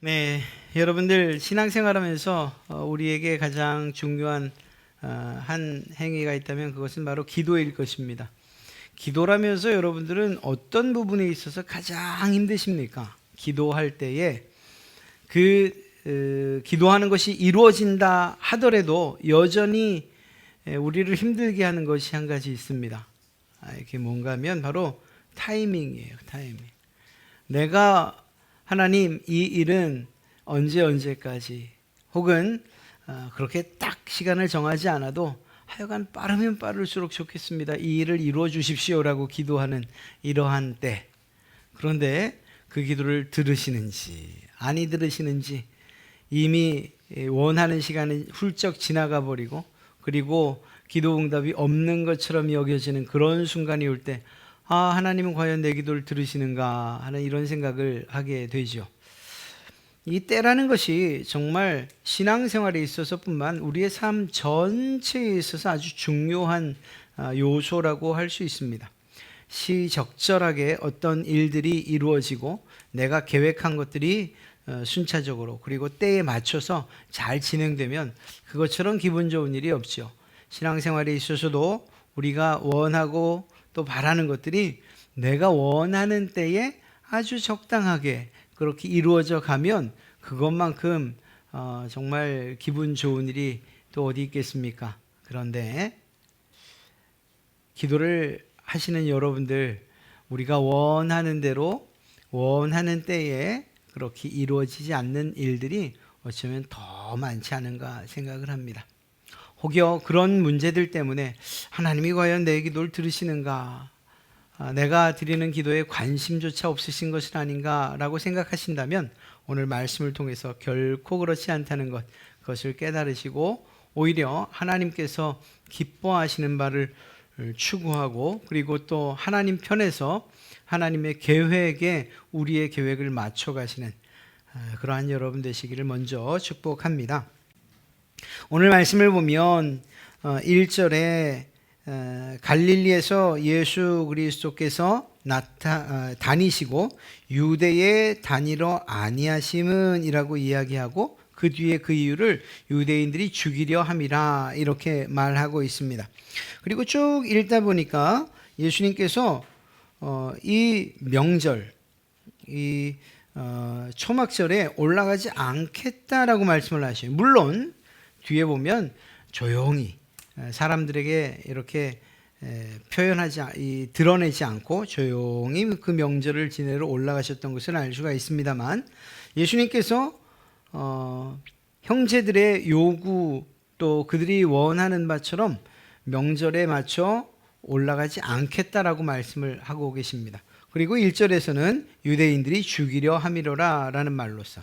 네, 여러분들 신앙생활하면서 우리에게 가장 중요한 한 행위가 있다면 그것은 바로 기도일 것입니다. 기도라면서 여러분들은 어떤 부분에 있어서 가장 힘드십니까? 기도할 때에 기도하는 것이 이루어진다 하더라도 여전히 우리를 힘들게 하는 것이 한 가지 있습니다. 이게 뭔가 하면 바로 타이밍이에요. 타이밍. 내가 하나님, 이 일은 언제까지 혹은 그렇게 딱 시간을 정하지 않아도 하여간 빠르면 빠를수록 좋겠습니다. 이 일을 이루어 주십시오라고 기도하는 이러한 때, 그런데 그 기도를 들으시는지 아니 들으시는지 이미 원하는 시간이 훌쩍 지나가 버리고, 그리고 기도 응답이 없는 것처럼 여겨지는 그런 순간이 올 때, 하나님은 과연 내 기도를 들으시는가 하는 이런 생각을 하게 되죠. 이 때라는 것이 정말 신앙생활에 있어서뿐만 우리의 삶 전체에 있어서 아주 중요한 요소라고 할 수 있습니다. 시적절하게 어떤 일들이 이루어지고 내가 계획한 것들이 순차적으로 그리고 때에 맞춰서 잘 진행되면 그것처럼 기분 좋은 일이 없죠. 신앙생활에 있어서도 우리가 원하고 또 바라는 것들이 내가 원하는 때에 아주 적당하게 그렇게 이루어져 가면 그것만큼 정말 기분 좋은 일이 또 어디 있겠습니까? 그런데 기도를 하시는 여러분들, 우리가 원하는 대로 원하는 때에 그렇게 이루어지지 않는 일들이 어쩌면 더 많지 않은가 생각을 합니다. 혹여 그런 문제들 때문에 하나님이 과연 내 기도를 들으시는가, 내가 드리는 기도에 관심조차 없으신 것은 아닌가라고 생각하신다면 오늘 말씀을 통해서 결코 그렇지 않다는 것, 그것을 깨달으시고 오히려 하나님께서 기뻐하시는 바를 추구하고, 그리고 또 하나님 편에서 하나님의 계획에 우리의 계획을 맞춰 가시는 그러한 여러분 되시기를 먼저 축복합니다. 오늘 말씀을 보면 1절에 갈릴리에서 예수 그리스도께서 다니시고 유대에 다니러 아니하심은 이라고 이야기하고, 그 뒤에 그 이유를 유대인들이 죽이려 함이라 이렇게 말하고 있습니다. 그리고 쭉 읽다 보니까 예수님께서 이 명절, 이 초막절에 올라가지 않겠다라고 말씀을 하셔요. 물론 뒤에 보면 조용히 사람들에게 이렇게 드러내지 않고 조용히 그 명절을 지내러 올라가셨던 것을 알 수가 있습니다만, 예수님께서 형제들의 요구 또 그들이 원하는 바처럼 명절에 맞춰 올라가지 않겠다라고 말씀을 하고 계십니다. 그리고 1절에서는 유대인들이 죽이려 함이로라 라는 말로써,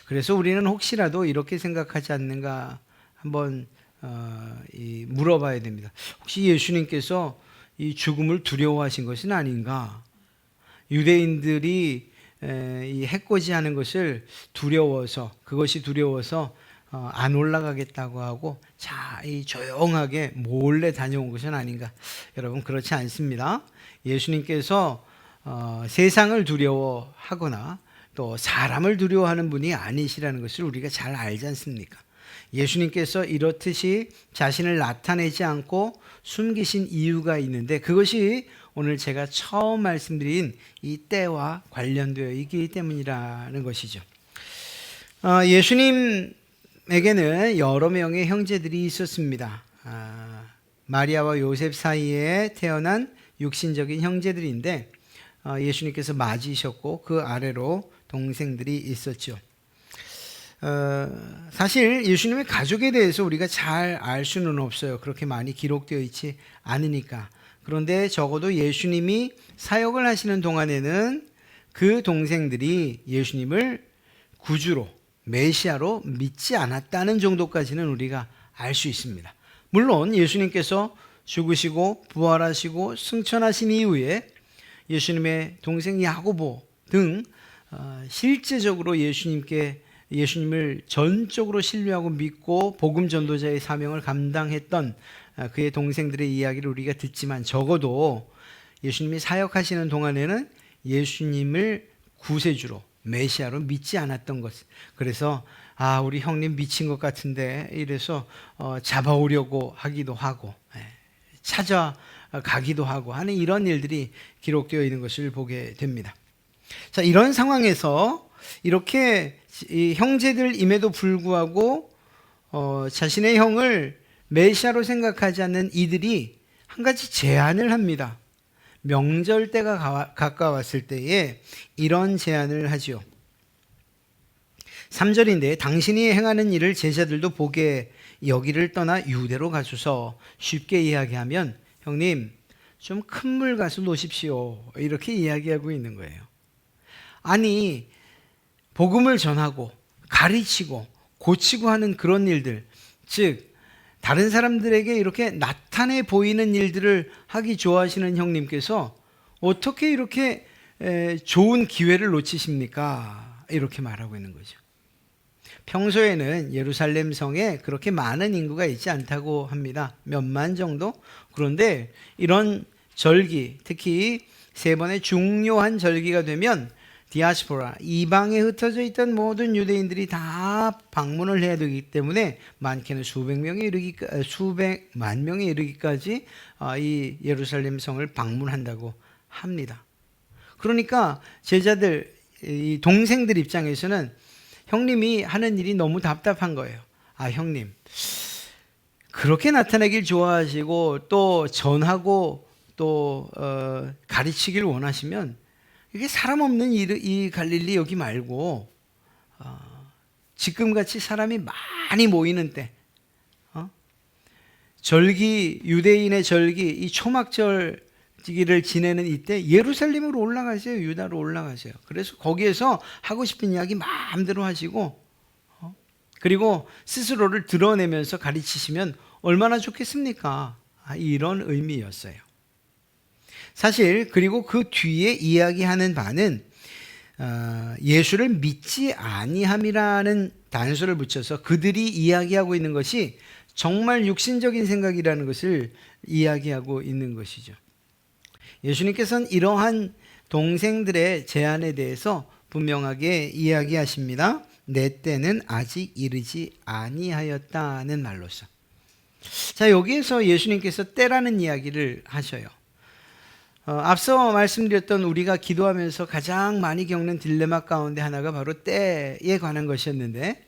그래서 우리는 혹시라도 이렇게 생각하지 않는가 한번 물어봐야 됩니다. 혹시 예수님께서 이 죽음을 두려워하신 것은 아닌가? 유대인들이 이 해코지하는 것을 그것이 두려워서 안 올라가겠다고 하고 이 조용하게 몰래 다녀온 것은 아닌가? 여러분, 그렇지 않습니다. 예수님께서 세상을 두려워하거나 또 사람을 두려워하는 분이 아니시라는 것을 우리가 잘 알지 않습니까? 예수님께서 이렇듯이 자신을 나타내지 않고 숨기신 이유가 있는데, 그것이 오늘 제가 처음 말씀드린 이 때와 관련되어 있기 때문이라는 것이죠. 예수님에게는 여러 명의 형제들이 있었습니다. 마리아와 요셉 사이에 태어난 육신적인 형제들인데 예수님께서 맞이셨고 그 아래로 동생들이 있었죠. 사실 예수님의 가족에 대해서 우리가 잘 알 수는 없어요. 그렇게 많이 기록되어 있지 않으니까. 그런데 적어도 예수님이 사역을 하시는 동안에는 그 동생들이 예수님을 구주로, 메시아로 믿지 않았다는 정도까지는 우리가 알 수 있습니다. 물론 예수님께서 죽으시고 부활하시고 승천하신 이후에 예수님의 동생 야고보 등 실제적으로 예수님을 전적으로 신뢰하고 믿고 복음 전도자의 사명을 감당했던 그의 동생들의 이야기를 우리가 듣지만, 적어도 예수님이 사역하시는 동안에는 예수님을 구세주로 메시아로 믿지 않았던 것. 그래서 우리 형님 미친 것 같은데 이래서 잡아오려고 하기도 하고 찾아가기도 하고 하는 이런 일들이 기록되어 있는 것을 보게 됩니다. 자, 이런 상황에서 이렇게 이 형제들임에도 불구하고 자신의 형을 메시아로 생각하지 않는 이들이 한 가지 제안을 합니다. 명절 때가 가까웠을 때에 이런 제안을 하죠. 3절인데 당신이 행하는 일을 제자들도 보게 여기를 떠나 유대로 가소서. 쉽게 이야기하면 형님 좀 큰 물 가서 놓으십시오. 이렇게 이야기하고 있는 거예요. 아니 복음을 전하고 가르치고 고치고 하는 그런 일들, 즉 다른 사람들에게 이렇게 나타내 보이는 일들을 하기 좋아하시는 형님께서 어떻게 이렇게 좋은 기회를 놓치십니까? 이렇게 말하고 있는 거죠. 평소에는 예루살렘 성에 그렇게 많은 인구가 있지 않다고 합니다. 몇만 정도? 그런데 이런 절기, 특히 세 번의 중요한 절기가 되면 디아스포라, 이방에 흩어져 있던 모든 유대인들이 다 방문을 해야 되기 때문에 많게는 수백만 명에 이르기까지 이 예루살렘 성을 방문한다고 합니다. 그러니까 제자들, 이 동생들 입장에서는 형님이 하는 일이 너무 답답한 거예요. 형님 그렇게 나타내길 좋아하시고 또 전하고 또 가르치길 원하시면 이게 사람 없는 이 갈릴리 여기 말고 지금같이 사람이 많이 모이는 때, 절기, 유대인의 절기, 이 초막절기를 지내는 이때 예루살렘으로 올라가세요. 유다로 올라가세요. 그래서 거기에서 하고 싶은 이야기 마음대로 하시고 그리고 스스로를 드러내면서 가르치시면 얼마나 좋겠습니까? 이런 의미였어요. 사실 그리고 그 뒤에 이야기하는 바는 예수를 믿지 아니함이라는 단서를 붙여서 그들이 이야기하고 있는 것이 정말 육신적인 생각이라는 것을 이야기하고 있는 것이죠. 예수님께서는 이러한 동생들의 제안에 대해서 분명하게 이야기하십니다. 내 때는 아직 이르지 아니하였다는 말로서. 자, 여기에서 예수님께서 때라는 이야기를 하셔요. 앞서 말씀드렸던 우리가 기도하면서 가장 많이 겪는 딜레마 가운데 하나가 바로 때에 관한 것이었는데,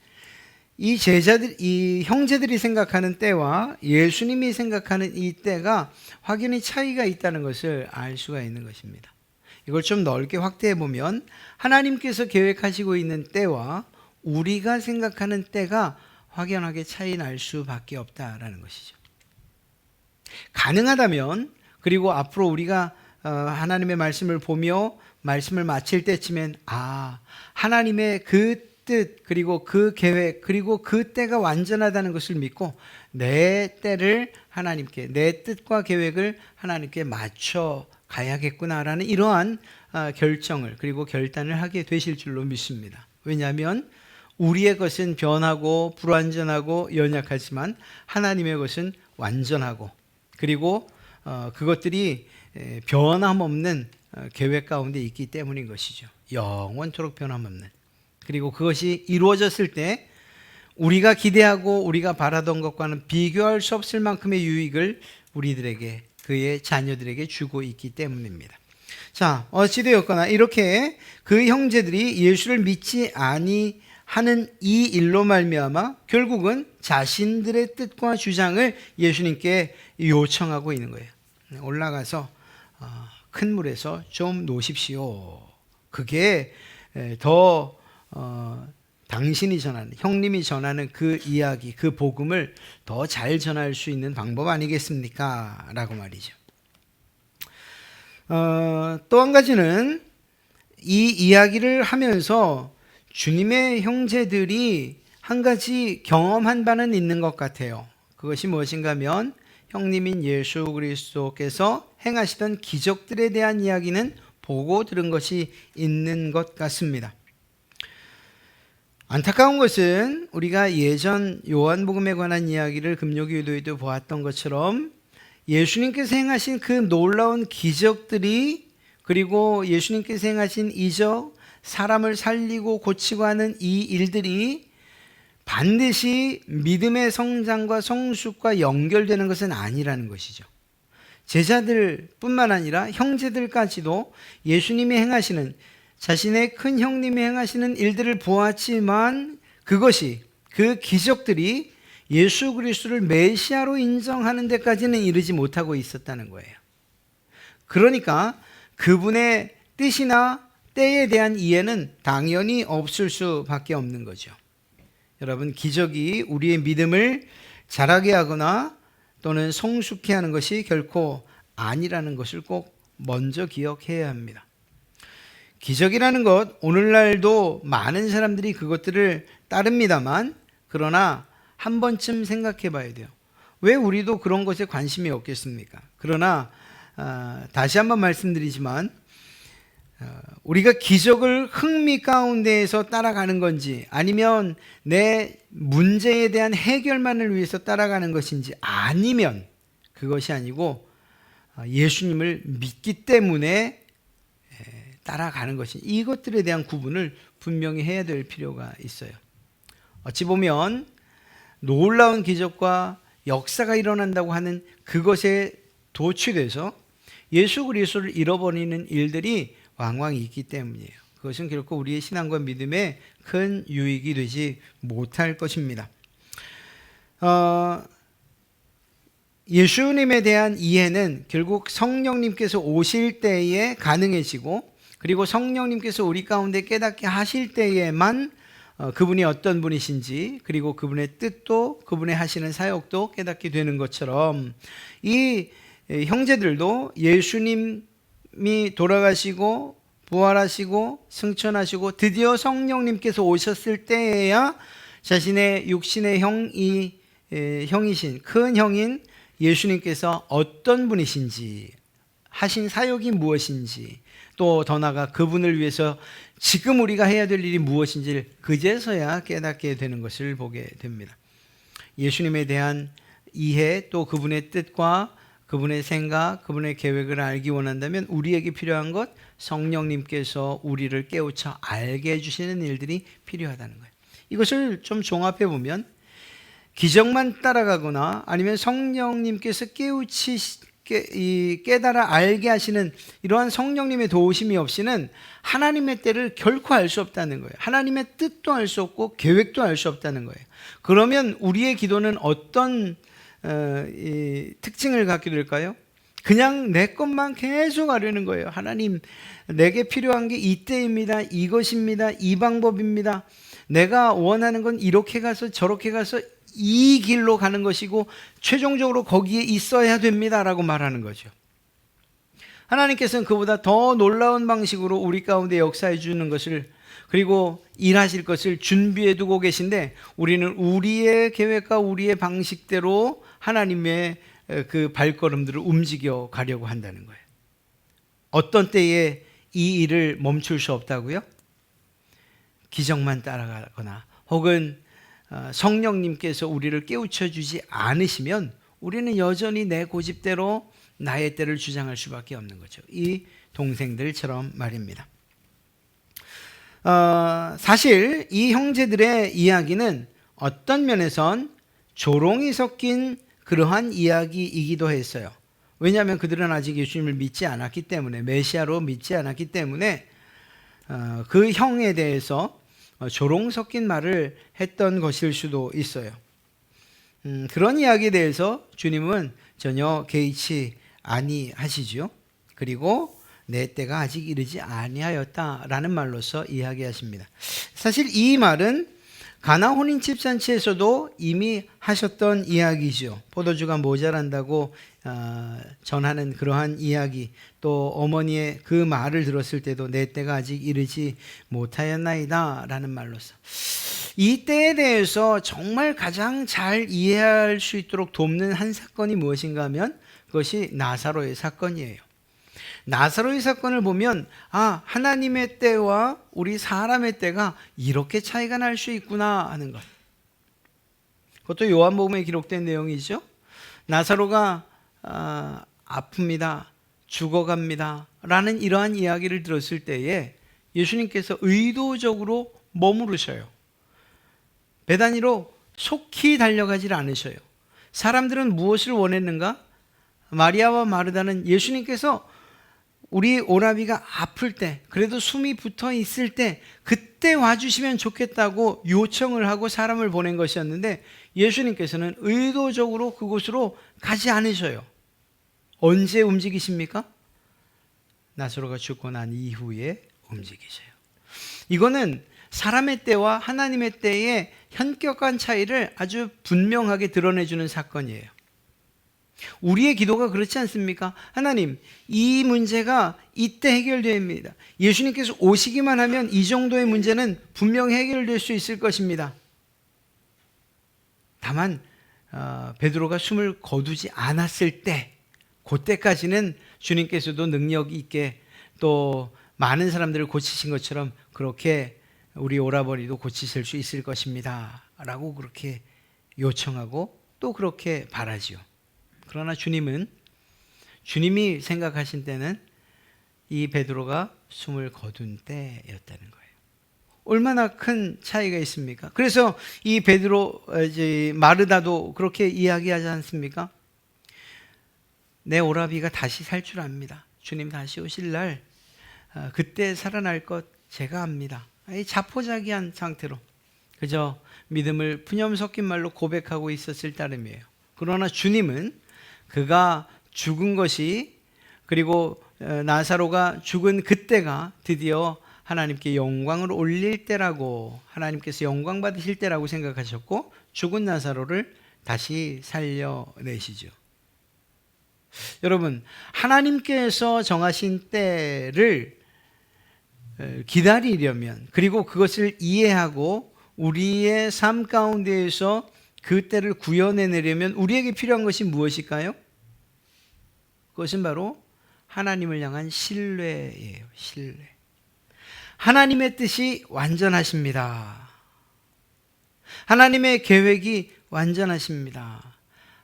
이 형제들이 생각하는 때와 예수님이 생각하는 이 때가 확연히 차이가 있다는 것을 알 수가 있는 것입니다. 이걸 좀 넓게 확대해 보면 하나님께서 계획하시고 있는 때와 우리가 생각하는 때가 확연하게 차이 날 수밖에 없다라는 것이죠. 가능하다면, 그리고 앞으로 우리가 하나님의 말씀을 보며 말씀을 마칠 때쯤엔 하나님의 그 뜻, 그리고 그 계획, 그리고 그 때가 완전하다는 것을 믿고 내 때를 하나님께, 내 뜻과 계획을 하나님께 맞춰 가야겠구나라는 이러한 결정을, 그리고 결단을 하게 되실 줄로 믿습니다. 왜냐하면 우리의 것은 변하고 불완전하고 연약하지만 하나님의 것은 완전하고, 그리고 그것들이 변함없는 계획 가운데 있기 때문인 것이죠. 영원토록 변함없는. 그리고 그것이 이루어졌을 때 우리가 기대하고 우리가 바라던 것과는 비교할 수 없을 만큼의 유익을 우리들에게, 그의 자녀들에게 주고 있기 때문입니다. 자, 어찌되었거나 이렇게 그 형제들이 예수를 믿지 아니하는 이 일로 말미암아 결국은 자신들의 뜻과 주장을 예수님께 요청하고 있는 거예요. 올라가서 큰 물에서 좀 놓으십시오. 그게 더 당신이 전하는, 형님이 전하는 그 이야기, 그 복음을 더 잘 전할 수 있는 방법 아니겠습니까? 라고 말이죠. 또 한 가지는 이 이야기를 하면서 주님의 형제들이 한 가지 경험한 바는 있는 것 같아요. 그것이 무엇인가 하면 형님인 예수 그리스도께서 행하시던 기적들에 대한 이야기는 보고 들은 것이 있는 것 같습니다. 안타까운 것은 우리가 예전 요한복음에 관한 이야기를 금요기도에도 보았던 것처럼 예수님께서 행하신 그 놀라운 기적들이, 그리고 예수님께서 행하신 이적, 사람을 살리고 고치고 하는 이 일들이 반드시 믿음의 성장과 성숙과 연결되는 것은 아니라는 것이죠. 제자들뿐만 아니라 형제들까지도 예수님이 행하시는, 자신의 큰 형님이 행하시는 일들을 보았지만 그것이, 그 기적들이 예수 그리스도를 메시아로 인정하는 데까지는 이르지 못하고 있었다는 거예요. 그러니까 그분의 뜻이나 때에 대한 이해는 당연히 없을 수밖에 없는 거죠. 여러분, 기적이 우리의 믿음을 자라게 하거나 또는 성숙해 하는 것이 결코 아니라는 것을 꼭 먼저 기억해야 합니다. 기적이라는 것, 오늘날도 많은 사람들이 그것들을 따릅니다만, 그러나 한 번쯤 생각해 봐야 돼요. 왜 우리도 그런 것에 관심이 없겠습니까? 그러나 다시 한번 말씀드리지만, 우리가 기적을 흥미 가운데에서 따라가는 건지, 아니면 내 문제에 대한 해결만을 위해서 따라가는 것인지, 아니면 그것이 아니고 예수님을 믿기 때문에 따라가는 것인지, 이것들에 대한 구분을 분명히 해야 될 필요가 있어요. 어찌 보면 놀라운 기적과 역사가 일어난다고 하는 그것에 도취돼서 예수 그리스도를 잃어버리는 일들이 왕왕 있기 때문이에요. 그것은 결코 우리의 신앙과 믿음에 큰 유익이 되지 못할 것입니다. 예수님에 대한 이해는 결국 성령님께서 오실 때에 가능해지고, 그리고 성령님께서 우리 가운데 깨닫게 하실 때에만 그분이 어떤 분이신지, 그리고 그분의 뜻도, 그분의 하시는 사역도 깨닫게 되는 것처럼, 이 형제들도 예수님이 돌아가시고 부활하시고 승천하시고 드디어 성령님께서 오셨을 때에야 자신의 육신의 형이신 큰 형인 예수님께서 어떤 분이신지, 하신 사역이 무엇인지, 또 더 나아가 그분을 위해서 지금 우리가 해야 될 일이 무엇인지를 그제서야 깨닫게 되는 것을 보게 됩니다. 예수님에 대한 이해, 또 그분의 뜻과 그분의 생각, 그분의 계획을 알기 원한다면 우리에게 필요한 것, 성령님께서 우리를 깨우쳐 알게 해주시는 일들이 필요하다는 거예요. 이것을 좀 종합해 보면, 기적만 따라가거나 아니면 성령님께서 깨달아 알게 하시는 이러한 성령님의 도우심이 없이는 하나님의 때를 결코 알 수 없다는 거예요. 하나님의 뜻도 알 수 없고 계획도 알 수 없다는 거예요. 그러면 우리의 기도는 어떤 특징을 갖게 될까요? 그냥 내 것만 계속 하려는 거예요. 하나님, 내게 필요한 게 이때입니다. 이것입니다. 이 방법입니다. 내가 원하는 건 이렇게 가서 저렇게 가서 이 길로 가는 것이고 최종적으로 거기에 있어야 됩니다라고 말하는 거죠. 하나님께서는 그보다 더 놀라운 방식으로 우리 가운데 역사해 주는 것을, 그리고 일하실 것을 준비해 두고 계신데, 우리는 우리의 계획과 우리의 방식대로 하나님의 그 발걸음들을 움직여 가려고 한다는 거예요. 어떤 때에 이 일을 멈출 수 없다고요? 기적만 따라가거나 혹은 성령님께서 우리를 깨우쳐 주지 않으시면 우리는 여전히 내 고집대로 나의 때를 주장할 수밖에 없는 거죠. 이 동생들처럼 말입니다. 사실 이 형제들의 이야기는 어떤 면에선 조롱이 섞인 그러한 이야기이기도 했어요. 왜냐하면 그들은 아직 예수님을 믿지 않았기 때문에, 메시아로 믿지 않았기 때문에 그 형에 대해서 조롱 섞인 말을 했던 것일 수도 있어요. 그런 이야기에 대해서 주님은 전혀 개의치 아니하시죠. 그리고 내 때가 아직 이르지 아니하였다라는 말로서 이야기하십니다. 사실 이 말은 가나 혼인집 잔치에서도 이미 하셨던 이야기죠. 포도주가 모자란다고 전하는 그러한 이야기, 또 어머니의 그 말을 들었을 때도 내 때가 아직 이르지 못하였나이다 라는 말로서, 이 때에 대해서 정말 가장 잘 이해할 수 있도록 돕는 한 사건이 무엇인가 하면 그것이 나사로의 사건이에요. 나사로의 사건을 보면 하나님의 때와 우리 사람의 때가 이렇게 차이가 날 수 있구나 하는 것. 그것도 요한복음에 기록된 내용이죠. 나사로가 아픕니다, 죽어갑니다 라는 이러한 이야기를 들었을 때에 예수님께서 의도적으로 머무르셔요. 베다니로 속히 달려가질 않으셔요. 사람들은 무엇을 원했는가? 마리아와 마르다는 예수님께서 우리 오라비가 아플 때, 그래도 숨이 붙어 있을 때 그때 와주시면 좋겠다고 요청을 하고 사람을 보낸 것이었는데, 예수님께서는 의도적으로 그곳으로 가지 않으셔요. 언제 움직이십니까? 나사로가 죽고 난 이후에 움직이셔요. 이거는 사람의 때와 하나님의 때의 현격한 차이를 아주 분명하게 드러내주는 사건이에요. 우리의 기도가 그렇지 않습니까? 하나님, 이 문제가 이때 해결됩니다. 예수님께서 오시기만 하면 이 정도의 문제는 분명히 해결될 수 있을 것입니다. 다만 베드로가 숨을 거두지 않았을 때, 그때까지는 주님께서도 능력 있게 또 많은 사람들을 고치신 것처럼 그렇게 우리 오라버니도 고치실 수 있을 것입니다 라고 그렇게 요청하고 또 그렇게 바라지요. 그러나 주님이 생각하신 때는 이 베드로가 숨을 거둔 때였다는 거예요. 얼마나 큰 차이가 있습니까? 그래서 이 마르다도 그렇게 이야기하지 않습니까? 내 오라비가 다시 살 줄 압니다. 주님 다시 오실 날 그때 살아날 것 제가 압니다. 자포자기한 상태로 그저 믿음을 푸념 섞인 말로 고백하고 있었을 따름이에요. 그러나 주님은 그가 죽은 것이, 그리고 나사로가 죽은 그때가 드디어 하나님께 영광을 올릴 때라고, 하나님께서 영광 받으실 때라고 생각하셨고, 죽은 나사로를 다시 살려내시죠. 여러분, 하나님께서 정하신 때를 기다리려면, 그리고 그것을 이해하고 우리의 삶 가운데에서 그 때를 구현해내려면 우리에게 필요한 것이 무엇일까요? 그것은 바로 하나님을 향한 신뢰예요. 신뢰. 하나님의 뜻이 완전하십니다. 하나님의 계획이 완전하십니다.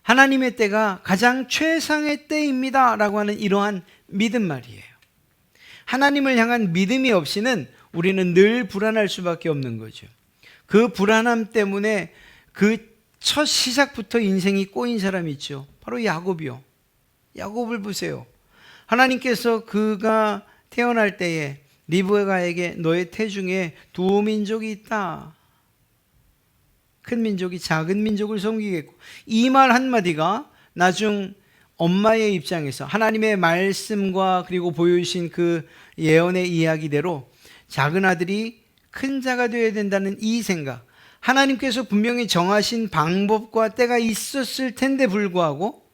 하나님의 때가 가장 최상의 때입니다 라고 하는 이러한 믿음 말이에요. 하나님을 향한 믿음이 없이는 우리는 늘 불안할 수밖에 없는 거죠. 그 불안함 때문에 그 첫 시작부터 인생이 꼬인 사람이 있죠. 바로 야곱이요. 야곱을 보세요. 하나님께서 그가 태어날 때에 리브가에게 너의 태중에 두 민족이 있다. 큰 민족이 작은 민족을 섬기겠고, 이 말 한마디가 나중 엄마의 입장에서 하나님의 말씀과 그리고 보여주신 그 예언의 이야기대로 작은 아들이 큰 자가 되어야 된다는 이 생각, 하나님께서 분명히 정하신 방법과 때가 있었을 텐데 불구하고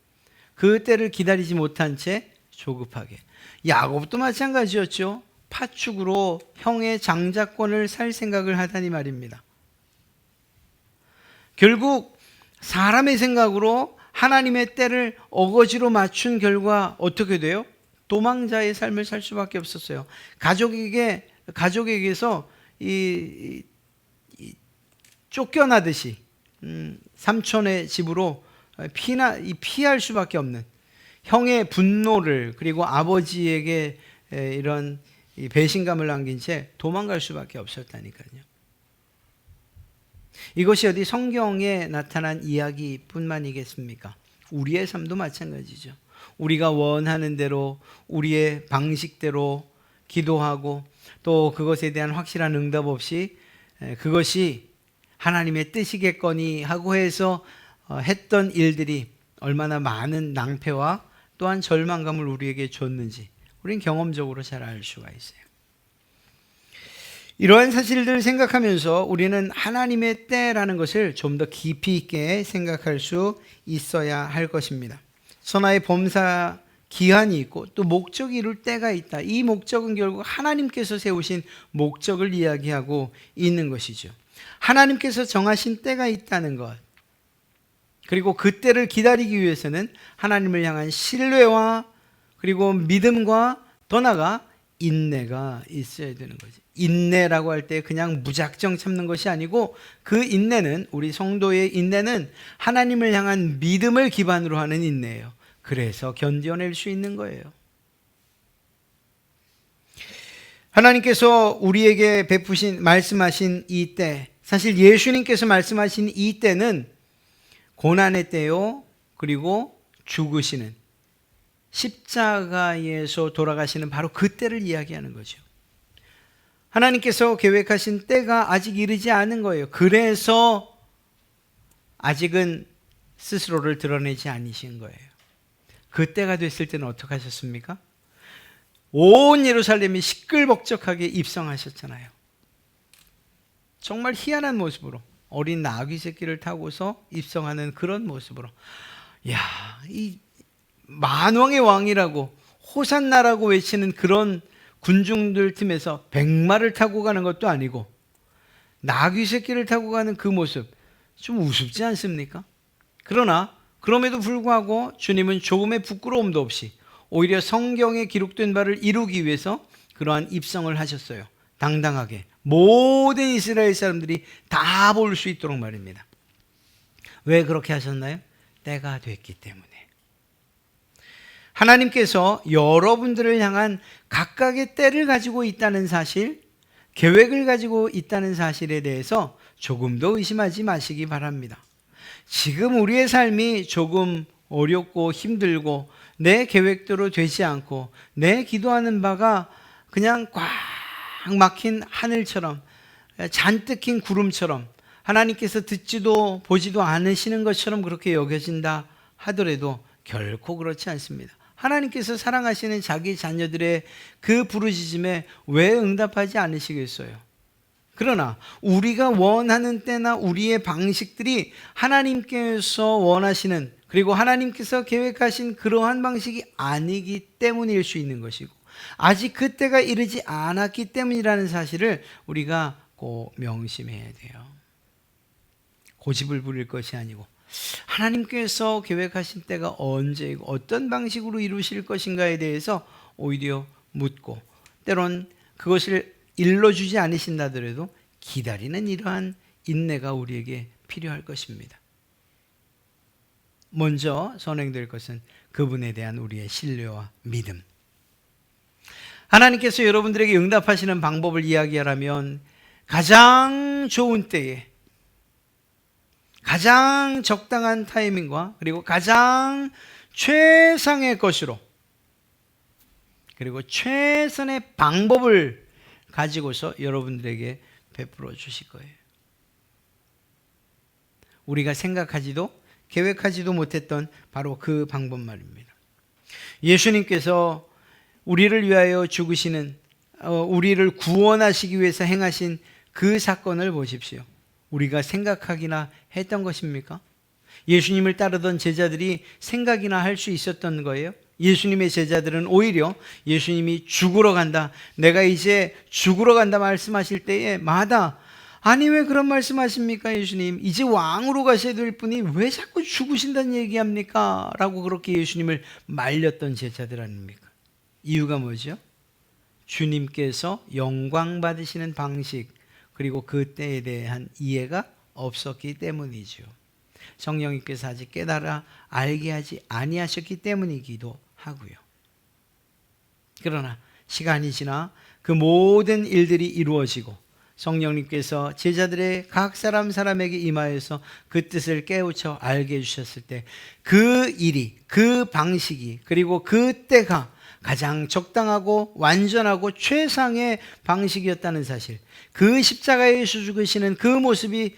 그 때를 기다리지 못한 채 조급하게, 야곱도 마찬가지였죠. 파축으로 형의 장자권을 살 생각을 하다니 말입니다. 결국 사람의 생각으로 하나님의 때를 어거지로 맞춘 결과 어떻게 돼요? 도망자의 삶을 살 수밖에 없었어요. 가족에게서 쫓겨나듯이 삼촌의 집으로 피할 수밖에 없는 형의 분노를, 그리고 아버지에게 이런 배신감을 남긴 채 도망갈 수밖에 없었다니까요. 이것이 어디 성경에 나타난 이야기뿐만이겠습니까? 우리의 삶도 마찬가지죠. 우리가 원하는 대로 우리의 방식대로 기도하고 또 그것에 대한 확실한 응답 없이 그것이 하나님의 뜻이겠거니 하고 해서 했던 일들이 얼마나 많은 낭패와 또한 절망감을 우리에게 줬는지 우리는 경험적으로 잘 알 수가 있어요. 이러한 사실들을 생각하면서 우리는 하나님의 때라는 것을 좀 더 깊이 있게 생각할 수 있어야 할 것입니다. 선하의 범사 기한이 있고 또 목적이 이룰 때가 있다. 이 목적은 결국 하나님께서 세우신 목적을 이야기하고 있는 것이죠. 하나님께서 정하신 때가 있다는 것, 그리고 그 때를 기다리기 위해서는 하나님을 향한 신뢰와 그리고 믿음과 더 나아가 인내가 있어야 되는 거지. 인내라고 할 때 그냥 무작정 참는 것이 아니고, 그 인내는, 우리 성도의 인내는 하나님을 향한 믿음을 기반으로 하는 인내예요. 그래서 견뎌낼 수 있는 거예요. 하나님께서 우리에게 베푸신 말씀하신 이 때, 사실 예수님께서 말씀하신 이 때는 고난의 때요, 그리고 죽으시는 십자가에서 돌아가시는 바로 그 때를 이야기하는 거죠. 하나님께서 계획하신 때가 아직 이르지 않은 거예요. 그래서 아직은 스스로를 드러내지 않으신 거예요. 그 때가 됐을 때는 어떻게 하셨습니까? 온 예루살렘이 시끌벅적하게 입성하셨잖아요. 정말 희한한 모습으로 어린 나귀 새끼를 타고서 입성하는 그런 모습으로, 야, 이 만왕의 왕이라고 호산나라고 외치는 그런 군중들 틈에서 백마를 타고 가는 것도 아니고 나귀 새끼를 타고 가는 그 모습 좀 우습지 않습니까? 그러나 그럼에도 불구하고 주님은 조금의 부끄러움도 없이 오히려 성경에 기록된 바를 이루기 위해서 그러한 입성을 하셨어요. 당당하게 모든 이스라엘 사람들이 다 볼 수 있도록 말입니다. 왜 그렇게 하셨나요? 때가 됐기 때문에. 하나님께서 여러분들을 향한 각각의 때를 가지고 있다는 사실, 계획을 가지고 있다는 사실에 대해서 조금도 의심하지 마시기 바랍니다. 지금 우리의 삶이 조금 어렵고 힘들고 내 계획대로 되지 않고 내 기도하는 바가 그냥 꽉 막힌 하늘처럼 잔뜩 낀 구름처럼 하나님께서 듣지도 보지도 않으시는 것처럼 그렇게 여겨진다 하더라도 결코 그렇지 않습니다. 하나님께서 사랑하시는 자기 자녀들의 그 부르짖음에 왜 응답하지 않으시겠어요? 그러나 우리가 원하는 때나 우리의 방식들이 하나님께서 원하시는, 그리고 하나님께서 계획하신 그러한 방식이 아니기 때문일 수 있는 것이고, 아직 그때가 이르지 않았기 때문이라는 사실을 우리가 꼭 명심해야 돼요. 고집을 부릴 것이 아니고 하나님께서 계획하신 때가 언제이고 어떤 방식으로 이루실 것인가에 대해서 오히려 묻고, 때론 그것을 일러주지 않으신다더라도 기다리는 이러한 인내가 우리에게 필요할 것입니다. 먼저 선행될 것은 그분에 대한 우리의 신뢰와 믿음. 하나님께서 여러분들에게 응답하시는 방법을 이야기하라면 가장 좋은 때에 가장 적당한 타이밍과 그리고 가장 최상의 것으로 그리고 최선의 방법을 가지고서 여러분들에게 베풀어 주실 거예요. 우리가 생각하지도 계획하지도 못했던 바로 그 방법 말입니다. 예수님께서 우리를 위하여 죽으시는, 우리를 구원하시기 위해서 행하신 그 사건을 보십시오. 우리가 생각하기나 했던 것입니까? 예수님을 따르던 제자들이 생각이나 할 수 있었던 거예요? 예수님의 제자들은 오히려 예수님이 죽으러 간다, 내가 이제 죽으러 간다 말씀하실 때에 마다, 아니 왜 그런 말씀하십니까 예수님? 이제 왕으로 가셔야 될 분이 왜 자꾸 죽으신다는 얘기합니까? 라고 그렇게 예수님을 말렸던 제자들 아닙니까? 이유가 뭐죠? 주님께서 영광 받으시는 방식, 그리고 그 때에 대한 이해가 없었기 때문이죠. 성령님께서 아직 깨달아 알게 하지 아니하셨기 때문이기도 하고요. 그러나 시간이 지나 그 모든 일들이 이루어지고 성령님께서 제자들의 각 사람 사람에게 임하여서 그 뜻을 깨우쳐 알게 해주셨을 때 그 일이, 그 방식이, 그리고 그 때가 가장 적당하고 완전하고 최상의 방식이었다는 사실, 그 십자가에서 죽으시는 그 모습이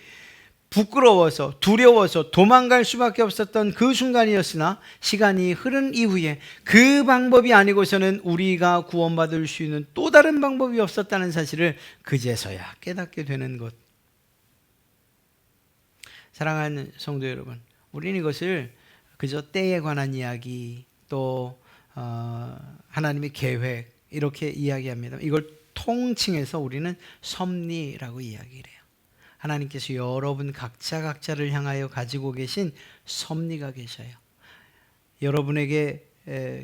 부끄러워서 두려워서 도망갈 수밖에 없었던 그 순간이었으나 시간이 흐른 이후에 그 방법이 아니고서는 우리가 구원받을 수 있는 또 다른 방법이 없었다는 사실을 그제서야 깨닫게 되는 것. 사랑하는 성도 여러분, 우리는 이것을 그저 때에 관한 이야기, 또 하나님의 계획 이렇게 이야기합니다. 이걸 통칭해서 우리는 섭리라고 이야기를 해요. 하나님께서 여러분 각자를 향하여 가지고 계신 섭리가 계셔요. 여러분에게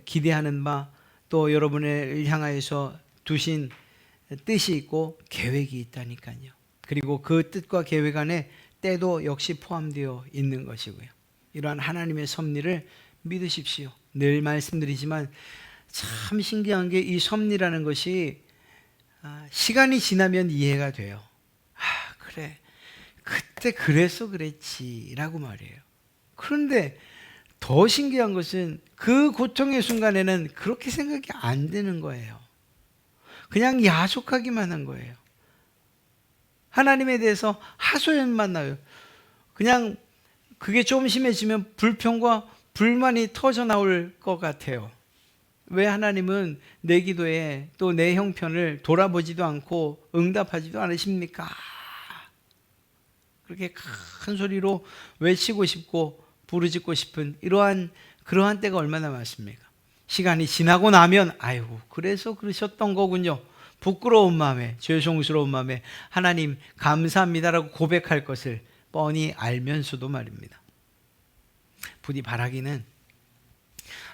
기대하는 바, 또 여러분을 향하여서 두신 뜻이 있고 계획이 있다니까요. 그리고 그 뜻과 계획 안에 때도 역시 포함되어 있는 것이고요. 이러한 하나님의 섭리를 믿으십시오. 늘 말씀드리지만 참 신기한 게 이 섭리라는 것이 시간이 지나면 이해가 돼요. 그래. 그때 그래서 그랬지라고 말이에요. 그런데 더 신기한 것은 그 고통의 순간에는 그렇게 생각이 안 되는 거예요. 그냥 야속하기만 한 거예요. 하나님에 대해서 하소연만 나요. 그냥 그게 좀 심해지면 불평과 불만이 터져 나올 것 같아요. 왜 하나님은 내 기도에 또 내 형편을 돌아보지도 않고 응답하지도 않으십니까? 그렇게 큰 소리로 외치고 싶고 부르짖고 싶은 그러한 때가 얼마나 많습니까? 시간이 지나고 나면 아이고 그래서 그러셨던 거군요. 부끄러운 마음에 죄송스러운 마음에 하나님 감사합니다라고 고백할 것을 뻔히 알면서도 말입니다. 부디 바라기는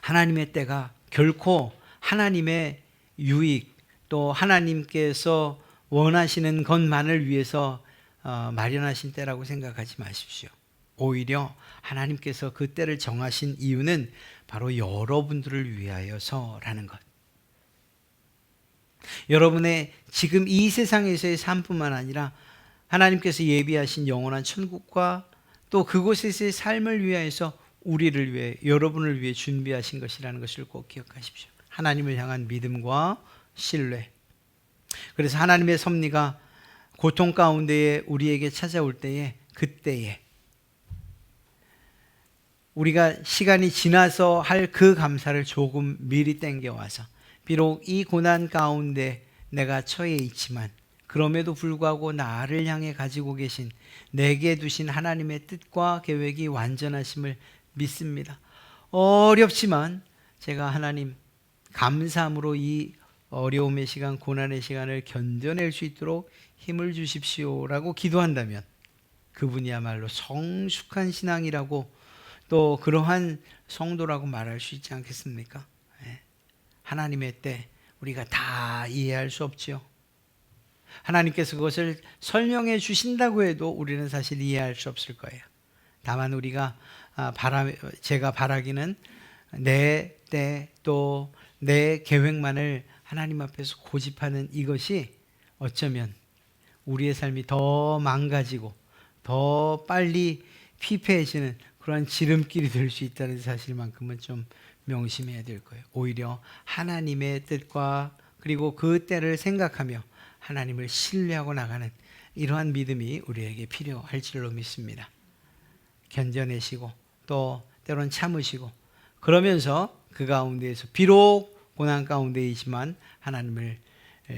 하나님의 때가 결코 하나님의 유익 또 하나님께서 원하시는 것만을 위해서 마련하신 때라고 생각하지 마십시오. 오히려 하나님께서 그 때를 정하신 이유는 바로 여러분들을 위하여서라는 것. 여러분의 지금 이 세상에서의 삶뿐만 아니라 하나님께서 예비하신 영원한 천국과 또 그곳에서의 삶을 위하여서 우리를 위해 여러분을 위해 준비하신 것이라는 것을 꼭 기억하십시오. 하나님을 향한 믿음과 신뢰. 그래서 하나님의 섭리가 고통 가운데에 우리에게 찾아올 때에 그때에 우리가 시간이 지나서 할 그 감사를 조금 미리 땡겨와서 비록 이 고난 가운데 내가 처해 있지만 그럼에도 불구하고 나를 향해 가지고 계신 내게 두신 하나님의 뜻과 계획이 완전하심을 믿습니다. 어렵지만 제가 하나님 감사함으로 이 어려움의 시간, 고난의 시간을 견뎌낼 수 있도록 힘을 주십시오라고 기도한다면 그분이야말로 성숙한 신앙이라고 또 그러한 성도라고 말할 수 있지 않겠습니까? 하나님의 때 우리가 다 이해할 수 없지요. 하나님께서 그것을 설명해 주신다고 해도 우리는 사실 이해할 수 없을 거예요. 다만 우리가 제가 바라기는 내 때 또 내 계획만을 하나님 앞에서 고집하는 이것이 어쩌면 우리의 삶이 더 망가지고 더 빨리 피폐해지는 그러한 지름길이 될 수 있다는 사실만큼은 좀 명심해야 될 거예요. 오히려 하나님의 뜻과 그리고 그 때를 생각하며 하나님을 신뢰하고 나가는 이러한 믿음이 우리에게 필요할 줄로 믿습니다. 견뎌내시고 또 때론 참으시고 그러면서 그 가운데에서 비록 고난 가운데이지만 하나님을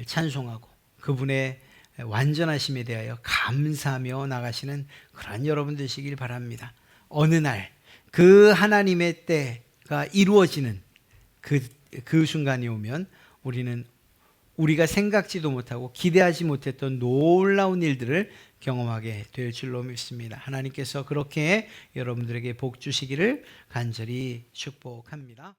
찬송하고 그분의 완전하심에 대하여 감사하며 나가시는 그런 여러분 되시길 바랍니다. 어느 날 그 하나님의 때가 이루어지는 그 순간이 오면 우리는 우리가 생각지도 못하고 기대하지 못했던 놀라운 일들을 경험하게 될 줄로 믿습니다. 하나님께서 그렇게 여러분들에게 복 주시기를 간절히 축복합니다.